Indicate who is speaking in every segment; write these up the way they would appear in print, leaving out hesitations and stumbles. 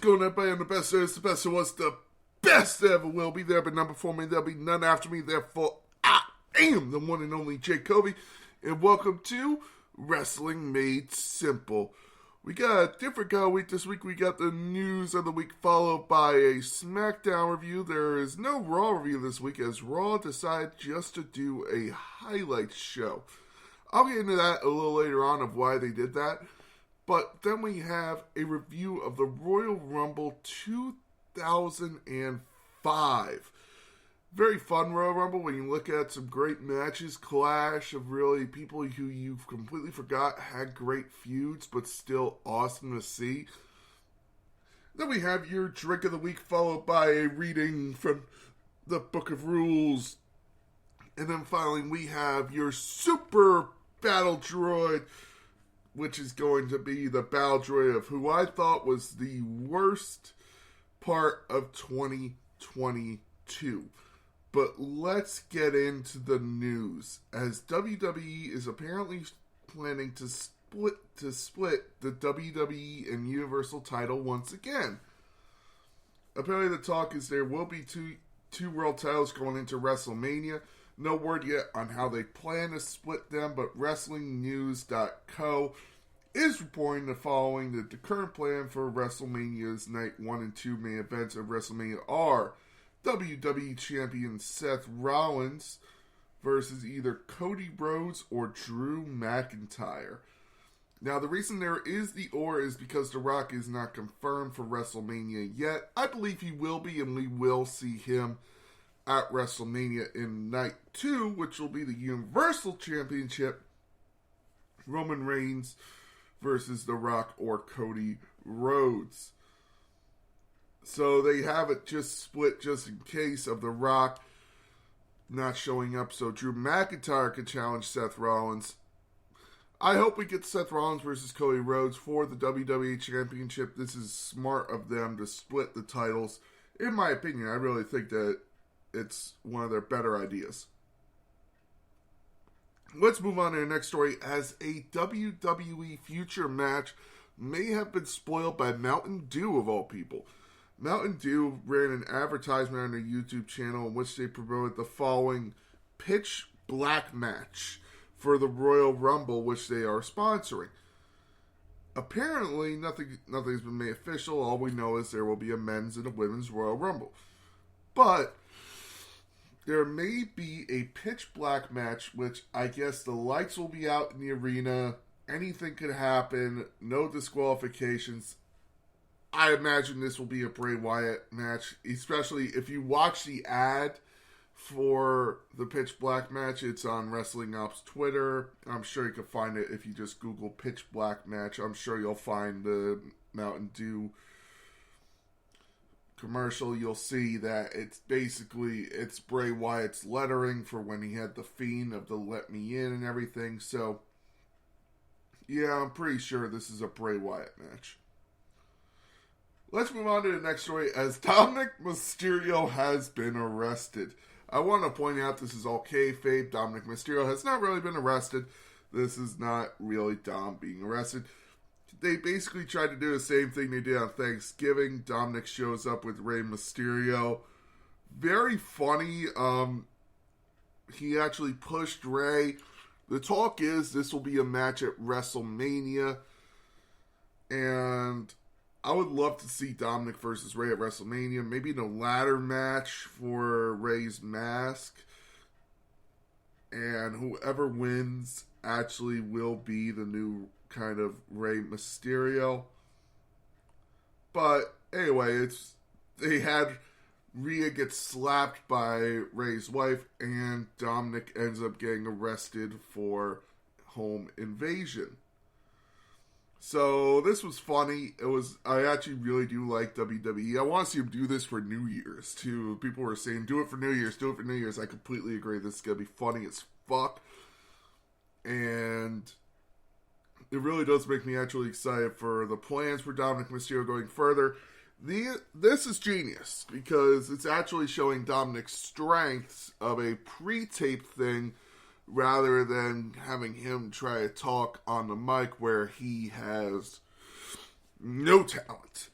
Speaker 1: going on, everybody? I'm the best there is, the best there was, the best there ever will be. There be none before me, there'll be none after me. Therefore, I am the one and only Jake Covey. And welcome to Wrestling Made Simple. We got a different kind of week this week. We got the news of the week followed by a SmackDown review. There is no Raw review this week as Raw decided just to do a highlights show. I'll get into that a little later on of why they did that. But then we have a review of the Royal Rumble 2005. Very fun Royal Rumble when you look at some great matches, clash of really people who you've completely forgot had great feuds, but still awesome to see. Then we have your drink of the week followed by a reading from the Book of Rules. And then finally we have your Super Battle Droid, which is going to be the Battle Droid of who I thought was the worst part of 2022. But let's get into the news, as WWE is apparently planning to split the WWE and Universal title once again. Apparently the talk is there will be two world titles going into WrestleMania. No word yet on how they plan to split them, but WrestlingNews.co is reporting the following: that the current plan for WrestleMania's Night 1 and 2 main events of WrestleMania are WWE Champion Seth Rollins versus either Cody Rhodes or Drew McIntyre. Now, the reason there is the "or" is because The Rock is not confirmed for WrestleMania yet. I believe he will be, and we will see him at WrestleMania in Night 2, which will be the Universal Championship. Roman Reigns versus The Rock or Cody Rhodes. So they have it just split just in case of The Rock not showing up so Drew McIntyre can challenge Seth Rollins. I hope we get Seth Rollins versus Cody Rhodes for the WWE Championship. This is smart of them to split the titles. In my opinion, I really think that it's one of their better ideas. Let's move on to the next story, as a WWE Future match may have been spoiled by Mountain Dew of all people. Mountain Dew ran an advertisement on their YouTube channel in which they promoted the following pitch black match for the Royal Rumble, which they are sponsoring. Apparently, nothing's been made official. All we know is there will be a men's and a women's Royal Rumble. But there may be a pitch black match, which I guess the lights will be out in the arena. Anything could happen. No disqualifications. I imagine this will be a Bray Wyatt match, especially if you watch the ad for the pitch black match. It's on Wrestling Ops Twitter. I'm sure you can find it if you just Google pitch black match. I'm sure you'll find the Mountain Dew commercial. You'll see that it's Bray Wyatt's lettering for when he had the Fiend of the Let Me In and everything. So yeah, I'm pretty sure this is a Bray Wyatt match. Let's move on to the next story, as Dominic Mysterio has been arrested. I want to point out this is all kayfabe. Dominic Mysterio has not really been arrested. This is not really Dom being arrested. They basically tried to do the same thing they did on Thanksgiving. Dominic shows up with Rey Mysterio. Very funny. He actually pushed Rey. The talk is this will be a match at WrestleMania. And I would love to see Dominic versus Rey at WrestleMania. Maybe in a ladder match for Rey's mask. And whoever wins actually will be the new kind of Rey Mysterio. But anyway, they had Rhea get slapped by Rey's wife, and Dominic ends up getting arrested for home invasion. So this was funny. I actually really do like WWE. I want to see him do this for New Year's too. People were saying, do it for New Year's, do it for New Year's. I completely agree. This is going to be funny as fuck. And it really does make me actually excited for the plans for Dominic Mysterio going further. This is genius, because it's actually showing Dominic's strengths of a pre-taped thing rather than having him try to talk on the mic where he has no talent.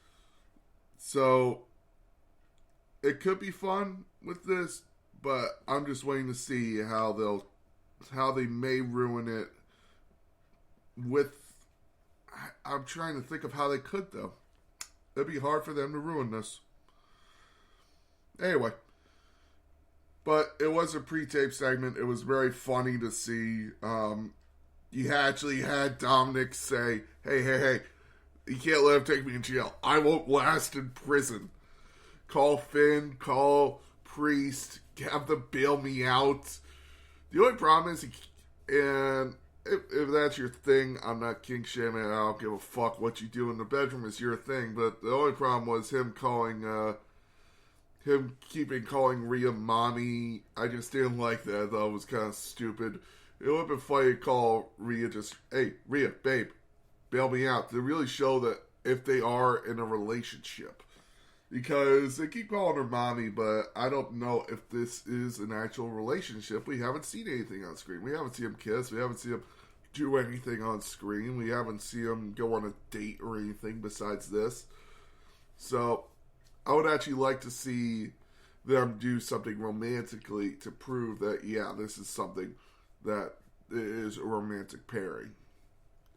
Speaker 1: So it could be fun with this, but I'm just waiting to see how they may ruin it with. I'm trying to think of how they could, though. It'd be hard for them to ruin this. Anyway, but it was a pre-tape segment. It was very funny to see. You actually had Dominic say, hey, you can't let him take me in jail. I won't last in prison. Call Finn, call Priest, have them bail me out. The only problem is, and if that's your thing, I'm not king shaming. I don't give a fuck what you do in the bedroom is your thing. But the only problem was him keeping calling Rhea mommy. I just didn't like that. I thought it was kind of stupid. It would have been funny to call Rhea just, hey, Rhea, babe, bail me out. To really show that if they are in a relationship. Because they keep calling her mommy, but I don't know if this is an actual relationship. We haven't seen anything on screen. We haven't seen them kiss. We haven't seen them do anything on screen. We haven't seen them go on a date or anything besides this. So, I would actually like to see them do something romantically to prove that, yeah, this is something that is a romantic pairing.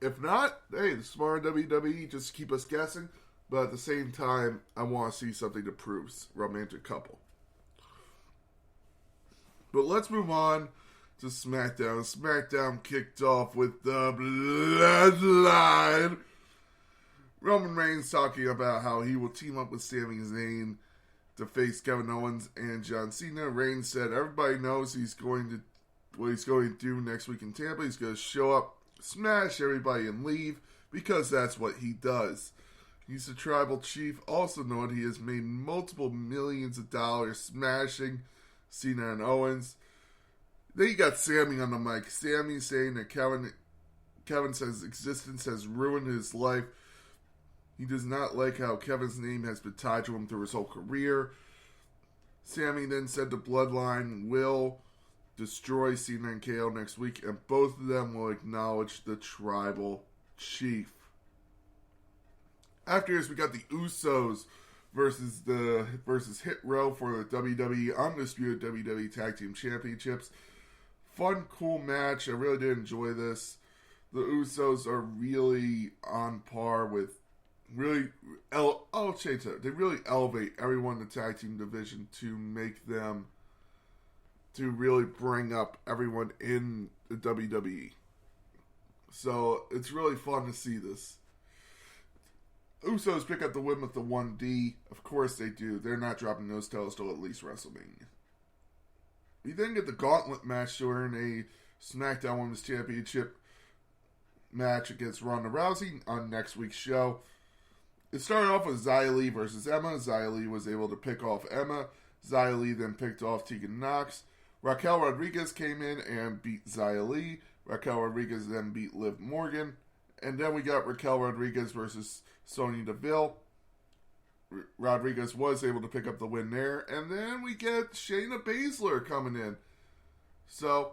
Speaker 1: If not, hey, the smart WWE just keep us guessing. But at the same time, I want to see something that proves romantic couple. But let's move on to SmackDown. SmackDown kicked off with the Bloodline. Roman Reigns talking about how he will team up with Sami Zayn to face Kevin Owens and John Cena. Reigns said everybody knows what he's going to do next week in Tampa. He's going to show up, smash everybody, and leave because that's what he does. He's the tribal chief. Also known, he has made multiple millions of dollars smashing Cena and Owens. Then you got Sami on the mic. Sami saying that Kevin's existence has ruined his life. He does not like how Kevin's name has been tied to him through his whole career. Sami then said the Bloodline will destroy Cena and KO next week, and both of them will acknowledge the tribal chief. After this, we got the Usos versus Hit Row for the WWE Undisputed WWE Tag Team Championships. Fun, cool match. I really did enjoy this. The Usos are really on par with I'll change that. They really elevate everyone in the tag team division to make them to really bring up everyone in the WWE. So it's really fun to see this. Usos pick up the win with the 1D. Of course they do. They're not dropping those titles till at least WrestleMania. We then get the Gauntlet match during a SmackDown Women's Championship match against Ronda Rousey on next week's show. It started off with Xia Li versus Emma. Xia Li was able to pick off Emma. Xia Li then picked off Tegan Nox. Raquel Rodriguez came in and beat Xia Li. Raquel Rodriguez then beat Liv Morgan. And then we got Raquel Rodriguez versus Sonya Deville. Rodriguez was able to pick up the win there. And then we get Shayna Baszler coming in. So,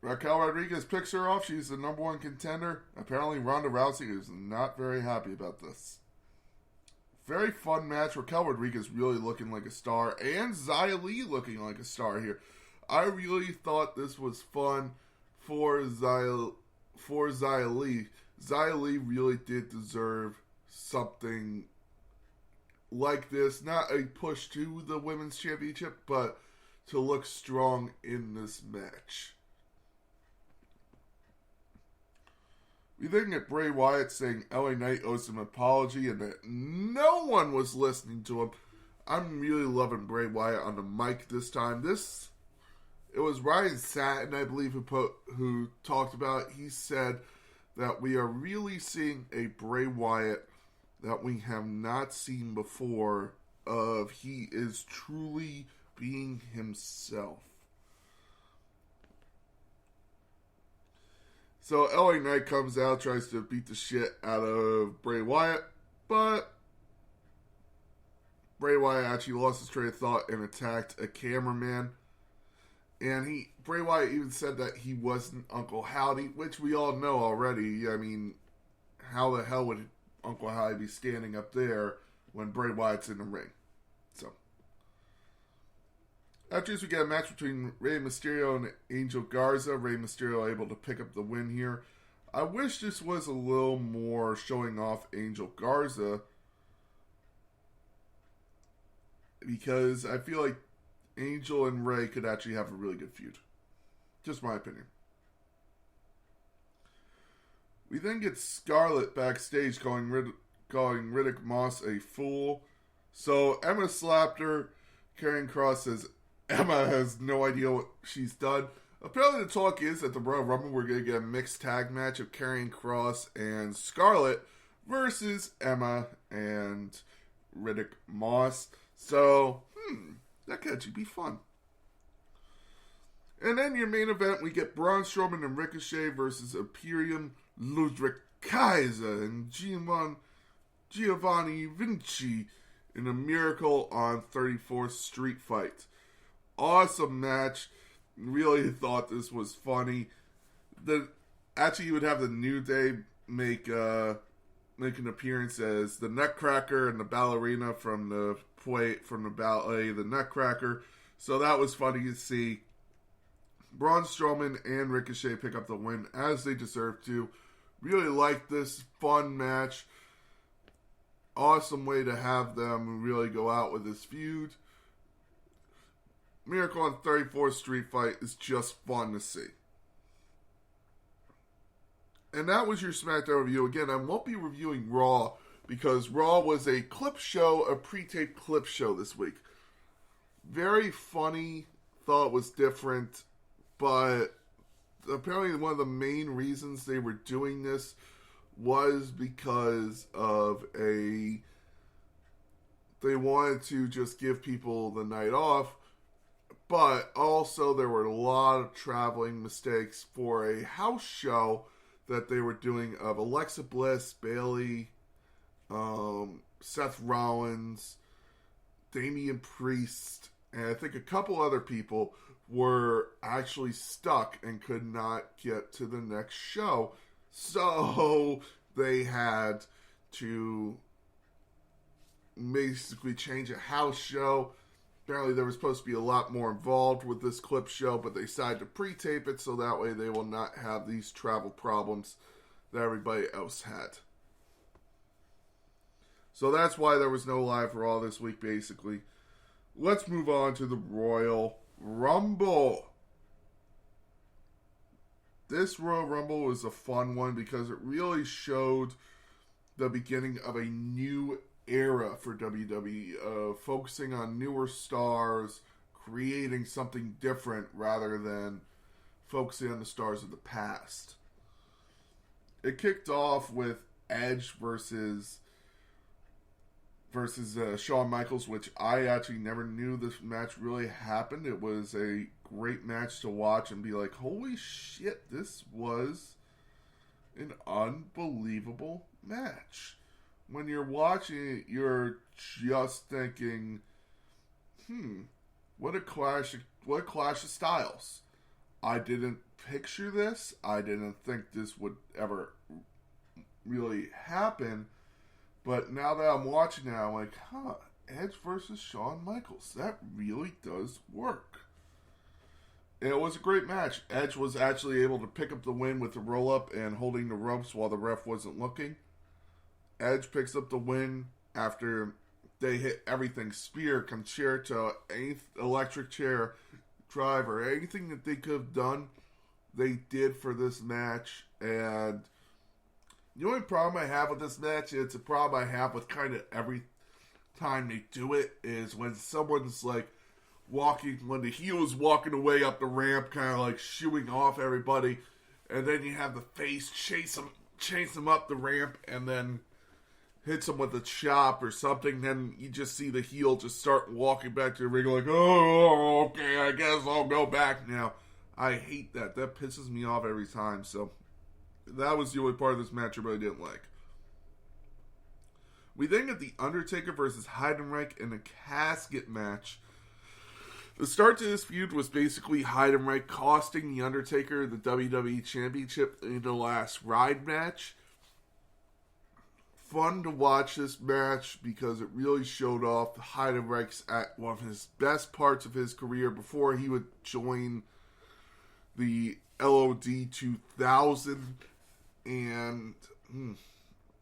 Speaker 1: Raquel Rodriguez picks her off. She's the number one contender. Apparently, Ronda Rousey is not very happy about this. Very fun match. Raquel Rodriguez really looking like a star. And Xia Li looking like a star here. I really thought this was fun for Xia Li. Xia Li really did deserve something like this. Not a push to the Women's Championship, but to look strong in this match. We then get Bray Wyatt saying LA Knight owes him an apology and that no one was listening to him. I'm really loving Bray Wyatt on the mic this time. It was Ryan Satin, I believe, who talked about it. He said that we are really seeing a Bray Wyatt that we have not seen before. He is truly being himself. So LA Knight comes out, tries to beat the shit out of Bray Wyatt, but Bray Wyatt actually lost his train of thought and attacked a cameraman. And Bray Wyatt even said that he wasn't Uncle Howdy, which we all know already. I mean, how the hell would Uncle Howdy be standing up there when Bray Wyatt's in the ring. So, after this, we get a match between Rey Mysterio and Angel Garza. Rey Mysterio able to pick up the win here. I wish this was a little more showing off Angel Garza, because I feel like Angel and Rey could actually have a really good feud. Just my opinion. We then get Scarlett backstage calling Riddick Moss a fool. So Emma slapped her. Karrion Kross says Emma has no idea what she's done. Apparently the talk is at the Royal Rumble we're going to get a mixed tag match of Karrion Kross and Scarlett versus Emma and Riddick Moss. So, that could actually be fun. And then your main event, we get Braun Strowman and Ricochet versus Imperium, Ludwig Kaiser and Giovanni Vinci in a Miracle on 34th Street fight. Awesome match. Really thought this was funny. Actually, you would have the New Day make an appearance as the Nutcracker and the ballerina from the ballet, the Nutcracker. So that was funny to see. Braun Strowman and Ricochet pick up the win as they deserve to. Really liked this fun match. Awesome way to have them really go out with this feud. Miracle on 34th Street fight is just fun to see. And that was your SmackDown review. Again, I won't be reviewing Raw because Raw was a clip show, a pre-taped clip show this week. Very funny. Thought it was different. But apparently one of the main reasons they were doing this was because of they wanted to just give people the night off, but also there were a lot of traveling mistakes for a house show that they were doing of Alexa Bliss, Bayley, Seth Rollins, Damian Priest, and I think a couple other people were actually stuck and could not get to the next show. So they had to basically change a house show. Apparently there was supposed to be a lot more involved with this clip show, but they decided to pre-tape it so that way they will not have these travel problems that everybody else had. So that's why there was no live Raw this week, basically. Let's move on to the Royal Rumble. This Royal Rumble was a fun one because it really showed the beginning of a new era for WWE, focusing on newer stars, creating something different rather than focusing on the stars of the past. It kicked off with Edge versus Shawn Michaels, which I actually never knew this match really happened. It was a great match to watch and be like, holy shit, this was an unbelievable match. When you're watching it, you're just thinking, what a clash of styles. I didn't picture this. I didn't think this would ever really happen. But now that I'm watching it, I'm like, Edge versus Shawn Michaels. That really does work. And it was a great match. Edge was actually able to pick up the win with the roll-up and holding the ropes while the ref wasn't looking. Edge picks up the win after they hit everything. Spear, concerto, electric chair, driver, anything that they could have done, they did for this match. And the only problem I have with this match, it's a problem I have with kind of every time they do it, is when someone's like when the heel is walking away up the ramp, kind of like shooing off everybody, and then you have the face chase him up the ramp, and then hits him with a chop or something, then you just see the heel just start walking back to the ring like, oh, okay, I guess I'll go back now. I hate that. That pisses me off every time, so that was the only part of this match I really didn't like. We then get The Undertaker versus Heidenreich in a casket match. The start to this feud was basically Heidenreich costing The Undertaker the WWE Championship in the last Ride match. fun to watch this match because it really showed off Heidenreich's at one of his best parts of his career before he would join the LOD 2000. And,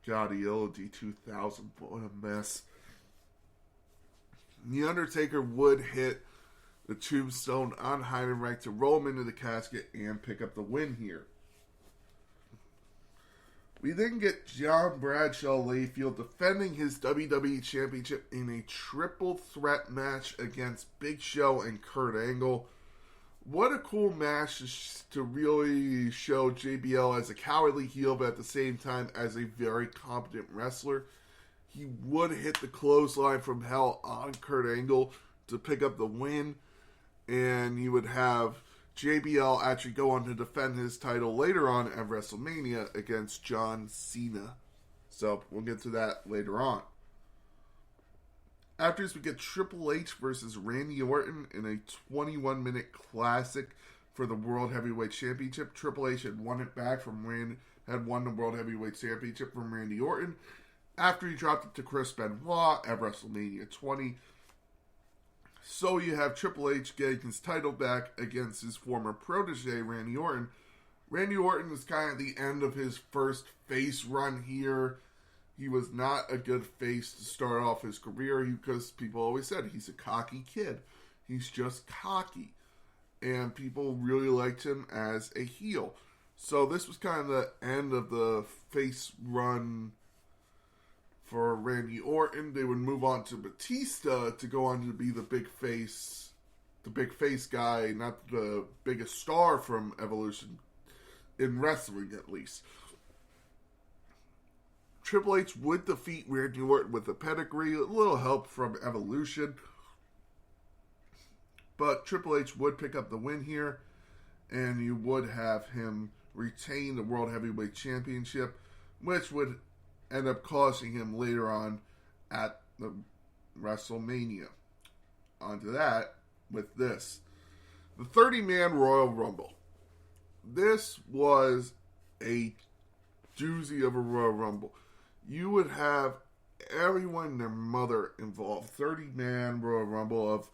Speaker 1: God, the LOD 2000, what a mess. The Undertaker would hit the tombstone on Heidenreich to roll him into the casket and pick up the win here. We then get John Bradshaw Layfield defending his WWE Championship in a triple threat match against Big Show and Kurt Angle. What a cool match to really show JBL as a cowardly heel, but at the same time as a very competent wrestler. He would hit the clothesline from hell on Kurt Angle to pick up the win. And you would have JBL actually go on to defend his title later on at WrestleMania against John Cena. So we'll get to that later on. After this, we get Triple H versus Randy Orton in a 21-minute classic for the World Heavyweight Championship. Triple H had won it back from had won the World Heavyweight Championship from Randy Orton after he dropped it to Chris Benoit at WrestleMania 20. So you have Triple H getting his title back against his former protege, Randy Orton. Randy Orton is kind of the end of his first face run here. He was not a good face to start off his career because people always said he's a cocky kid. He's just cocky. And people really liked him as a heel. So this was kind of the end of the face run for Randy Orton. They would move on to Batista to go on to be the big face guy, not the biggest star from Evolution, in wrestling at least. Triple H would defeat Randy Orton with a pedigree, a little help from Evolution. But Triple H would pick up the win here, and you would have him retain the World Heavyweight Championship, which would end up costing him later on at the WrestleMania. Onto that with this. The 30-man Royal Rumble. This was a doozy of a Royal Rumble. You would have everyone and their mother involved. 30-man Royal Rumble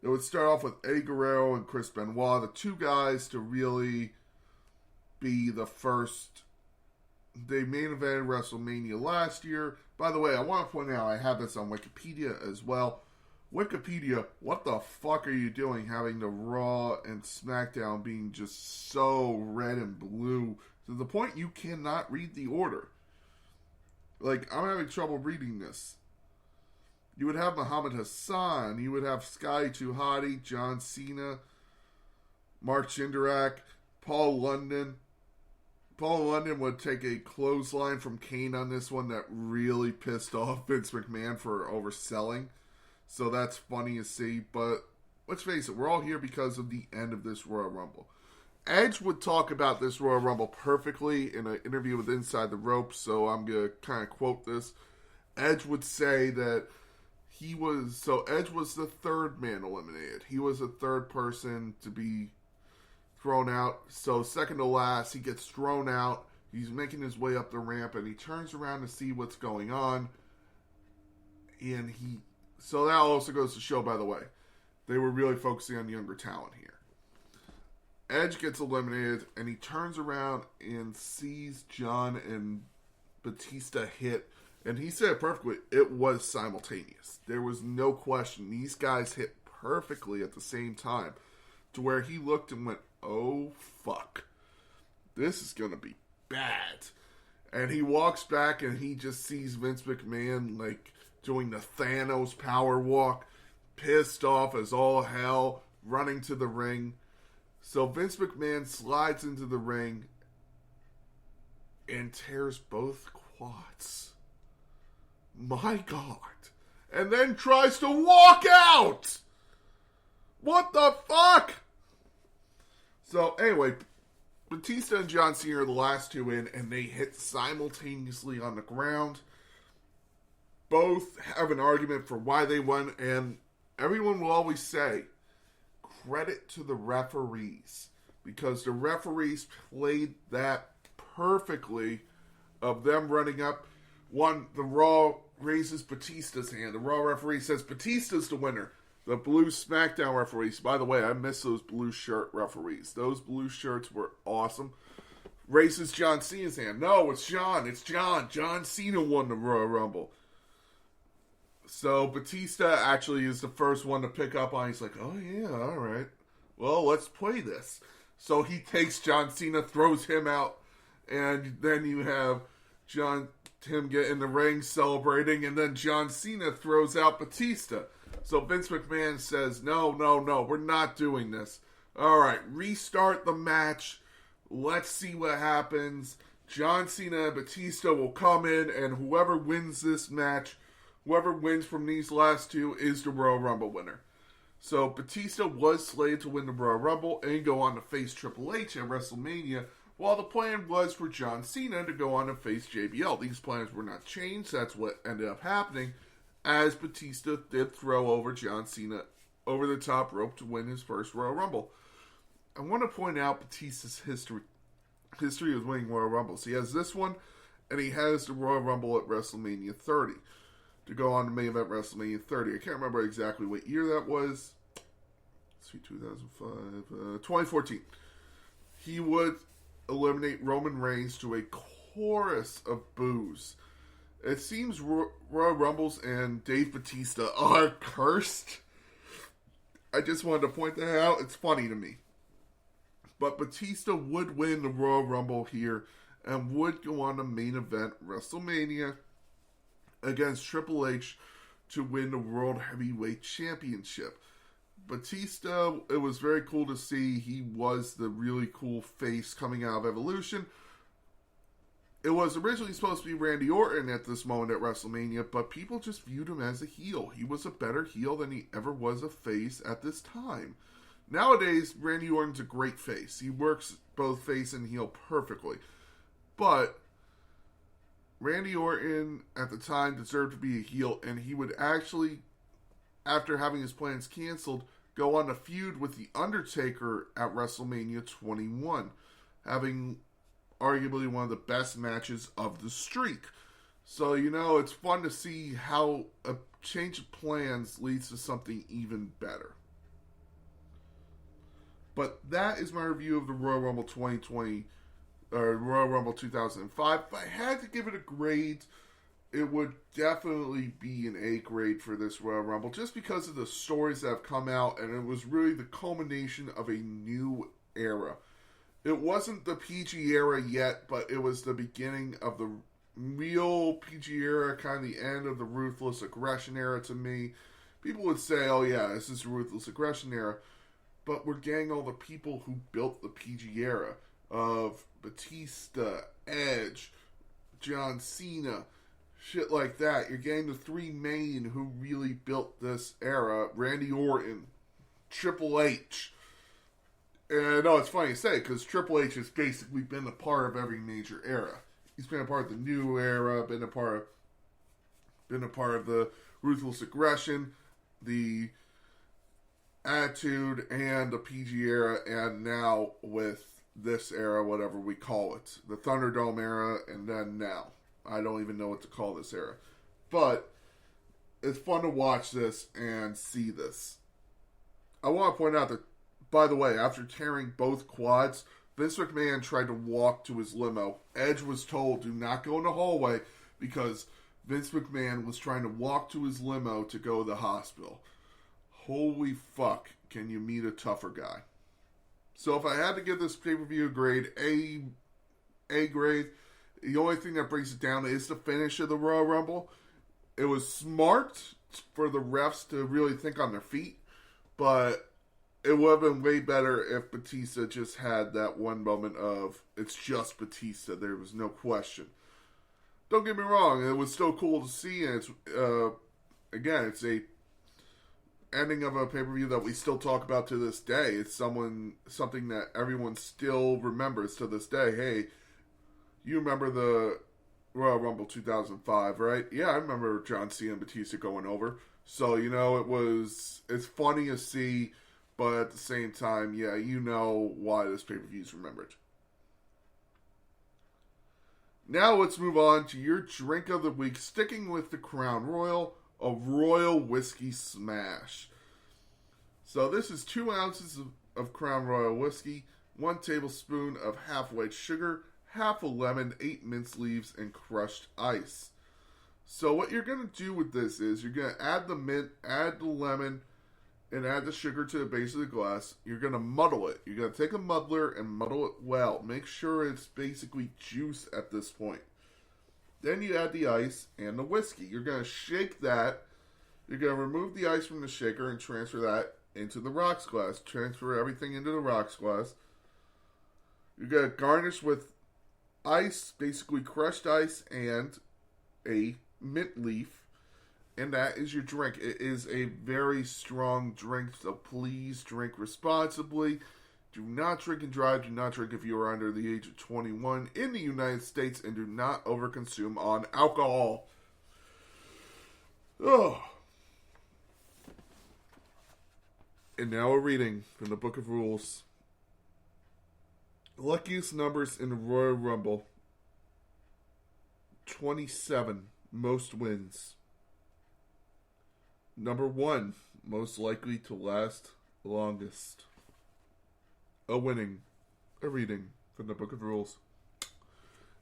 Speaker 1: it would start off with Eddie Guerrero and Chris Benoit, the two guys to really be the first. They main evented WrestleMania last year. By the way, I want to point out, I have this on Wikipedia as well. Wikipedia, what the fuck are you doing having the Raw and SmackDown being just so red and blue to the point you cannot read the order? Like, I'm having trouble reading this. You would have Muhammad Hassan. You would have Sky Tuhati, John Cena, Mark Jindrak, Paul London. Paul London would take a clothesline from Kane on this one that really pissed off Vince McMahon for overselling. So that's funny to see. But let's face it, we're all here because of the end of this Royal Rumble. Edge would talk about this Royal Rumble perfectly in an interview with Inside the Ropes, so I'm going to kind of quote this. Edge would say that Edge was the third man eliminated. He was the third person to be thrown out. So second to last, he gets thrown out. He's making his way up the ramp, and he turns around to see what's going on. So that also goes to show, by the way, they were really focusing on younger talent here. Edge gets eliminated, and he turns around and sees John and Batista hit. And he said it perfectly. It was simultaneous. There was no question. These guys hit perfectly at the same time. To where he looked and went, oh, fuck. This is going to be bad. And he walks back and he just sees Vince McMahon like doing the Thanos power walk. Pissed off as all hell. Running to the ring. So Vince McMahon slides into the ring and tears both quads. My God. And then tries to walk out. What the fuck? So anyway, Batista and John Cena are the last two in, and they hit simultaneously on the ground. Both have an argument for why they won, and everyone will always say, credit to the referees. Because the referees played that perfectly of them running up. The Raw raises Batista's hand. The Raw referee says Batista's the winner. The blue SmackDown referees. By the way, I miss those blue shirt referees. Those blue shirts were awesome. Raises John Cena's hand. No, it's John. It's John. John Cena won the Royal Rumble. So Batista actually is the first one to pick up on. He's like, oh yeah, all right. Well, let's play this. So he takes John Cena, throws him out, and then you have Tim get in the ring celebrating, and then John Cena throws out Batista. So Vince McMahon says, no, we're not doing this. All right, restart the match. Let's see what happens. John Cena and Batista will come in, and whoever wins this match, whoever wins from these last two, is the Royal Rumble winner. So Batista was slated to win the Royal Rumble and go on to face Triple H at WrestleMania, while the plan was for John Cena to go on and face JBL. These plans were not changed. That's what ended up happening, as Batista did throw over John Cena over the top rope to win his first Royal Rumble. I want to point out Batista's history of winning Royal Rumbles. He has this one, and he has the Royal Rumble at WrestleMania 30 to go on to main event WrestleMania 30. I can't remember exactly what year that was. Let's see, 2005, 2014. He would eliminate Roman Reigns to a chorus of boos. It seems Royal Rumbles and Dave Batista are cursed. I just wanted to point that out. It's funny to me. But Batista would win the Royal Rumble here and would go on to main event WrestleMania against Triple H to win the World Heavyweight Championship. Batista, it was very cool to see. He was the really cool face coming out of Evolution. It was originally supposed to be Randy Orton at this moment at WrestleMania, but people just viewed him as a heel. He was a better heel than he ever was a face at this time. Nowadays, Randy Orton's a great face. He works both face and heel perfectly. But Randy Orton, at the time, deserved to be a heel, and he would actually, after having his plans canceled, go on a feud with The Undertaker at WrestleMania 21, having arguably one of the best matches of the streak. So, it's fun to see how a change of plans leads to something even better. But that is my review of the Royal Rumble 2020, or Royal Rumble 2005. If I had to give it a grade, it would definitely be an A grade for this Royal Rumble, just because of the stories that have come out, and it was really the culmination of a new era. It wasn't the PG era yet, but it was the beginning of the real PG era, kind of the end of the Ruthless Aggression era to me. People would say, oh yeah, this is the Ruthless Aggression era. But we're getting all the people who built the PG era of Batista, Edge, John Cena, shit like that. You're getting the three main who really built this era. Randy Orton, Triple H. And I know it's funny to say, because Triple H has basically been a part of every major era. He's been a part of the new era, been a part of the Ruthless Aggression, the Attitude, and the PG era, and now with this era, whatever we call it. The Thunderdome era, and then now. I don't even know what to call this era. But it's fun to watch this and see this. I want to point out that, by the way, after tearing both quads, Vince McMahon tried to walk to his limo. Edge was told, do not go in the hallway, because Vince McMahon was trying to walk to his limo to go to the hospital. Holy fuck, can you meet a tougher guy? So if I had to give this pay-per-view a grade, A grade, the only thing that brings it down is the finish of the Royal Rumble. It was smart for the refs to really think on their feet, but it would have been way better if Batista just had that one moment of, it's just Batista, there was no question. Don't get me wrong, it was still cool to see, and it's, again, it's a ending of a pay-per-view that we still talk about to this day. It's something that everyone still remembers to this day. Hey, you remember the Royal Rumble 2005, right? Yeah, I remember John Cena and Batista going over. So, it's funny to see, but at the same time, yeah, why this pay-per-view is remembered. Now let's move on to your drink of the week, sticking with the Crown Royal, a Royal Whiskey Smash. So this is 2 ounces of Crown Royal Whiskey, 1 tablespoon of half-white sugar, half a lemon, 8 mint leaves, and crushed ice. So what you're going to do with this is you're going to add the mint, add the lemon, and add the sugar to the base of the glass. You're going to muddle it. You're going to take a muddler and muddle it well. Make sure it's basically juice at this point. Then you add the ice and the whiskey. You're going to shake that. You're going to remove the ice from the shaker and transfer that into the rocks glass. Transfer everything into the rocks glass. You're going to garnish with ice, basically crushed ice, and a mint leaf. And that is your drink. It is a very strong drink, so please drink responsibly. Do not drink and drive. Do not drink if you are under the age of 21 in the United States, and do not overconsume on alcohol. Oh. And now a reading from the Book of Rules. Luckiest numbers in the Royal Rumble. 27, most wins. Number 1, most likely to last longest. A reading from the Book of Rules.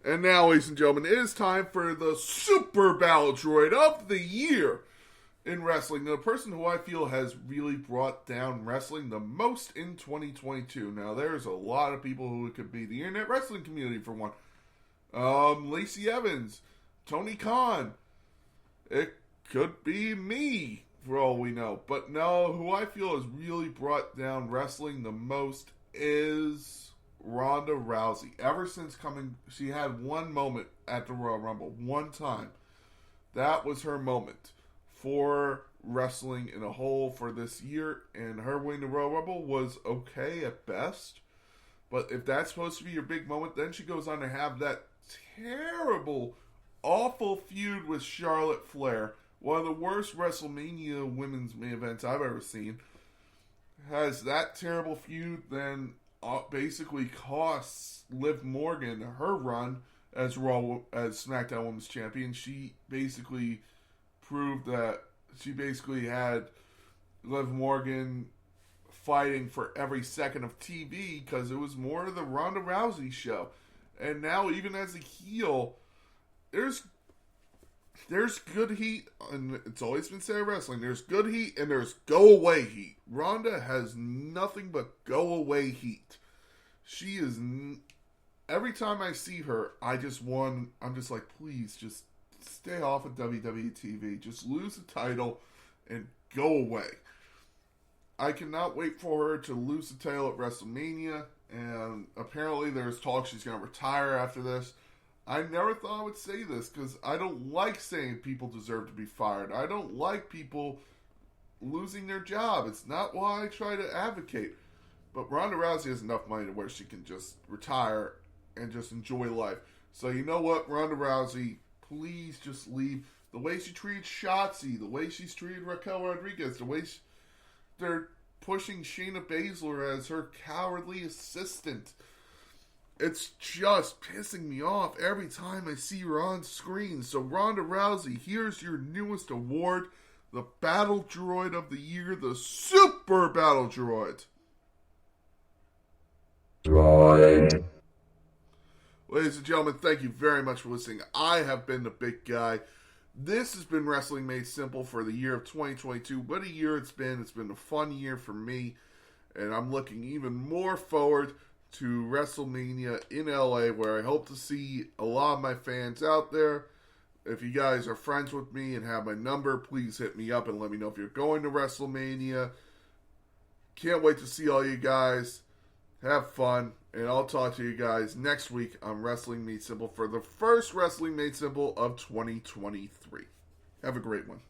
Speaker 1: And now, ladies and gentlemen, it is time for the Super Battle Droid of the Year in wrestling. The person who I feel has really brought down wrestling the most in 2022. Now, there's a lot of people who it could be. The internet wrestling community, for one. Lacey Evans, Tony Khan. It could be me, for all we know. But no, who I feel has really brought down wrestling the most is Ronda Rousey. Ever since she had one moment at the Royal Rumble. One time. That was her moment for wrestling in a whole for this year. And her winning the Royal Rumble was okay at best. But if that's supposed to be your big moment, then she goes on to have that terrible, awful feud with Charlotte Flair. One of the worst WrestleMania women's main events I've ever seen. Has that terrible feud, then basically costs Liv Morgan her run as SmackDown Women's Champion. She basically proved that she basically had Liv Morgan fighting for every second of TV because it was more of the Ronda Rousey show. And now, even as a heel, there's good heat, and it's always been said in wrestling, there's good heat and there's go-away heat. Ronda has nothing but go-away heat. She is, every time I see her, I'm just like, please, just stay off of WWE TV. Just lose the title and go away. I cannot wait for her to lose the title at WrestleMania, and apparently there's talk she's going to retire after this. I never thought I would say this because I don't like saying people deserve to be fired. I don't like people losing their job. It's not why I try to advocate. But Ronda Rousey has enough money to where she can just retire and just enjoy life. So you know what, Ronda Rousey, please just leave. The way she treated Shotzi, the way she's treated Raquel Rodriguez, the way they're pushing Shayna Baszler as her cowardly assistant. It's just pissing me off every time I see her on screen. So Ronda Rousey, here's your newest award, the Battle Droid of the Year, the Super Battle Droid. Ladies and gentlemen, thank you very much for listening. I have been the Big Guy. This has been Wrestling Made Simple for the year of 2022. What a year it's been. It's been a fun year for me. And I'm looking even more forward to WrestleMania in LA, where I hope to see a lot of my fans out there. If you guys are friends with me and have my number, please hit me up and let me know if you're going to WrestleMania. Can't wait to see all you guys. Have fun. And I'll talk to you guys next week on Wrestling Made Simple for the first Wrestling Made Simple of 2023. Have a great one.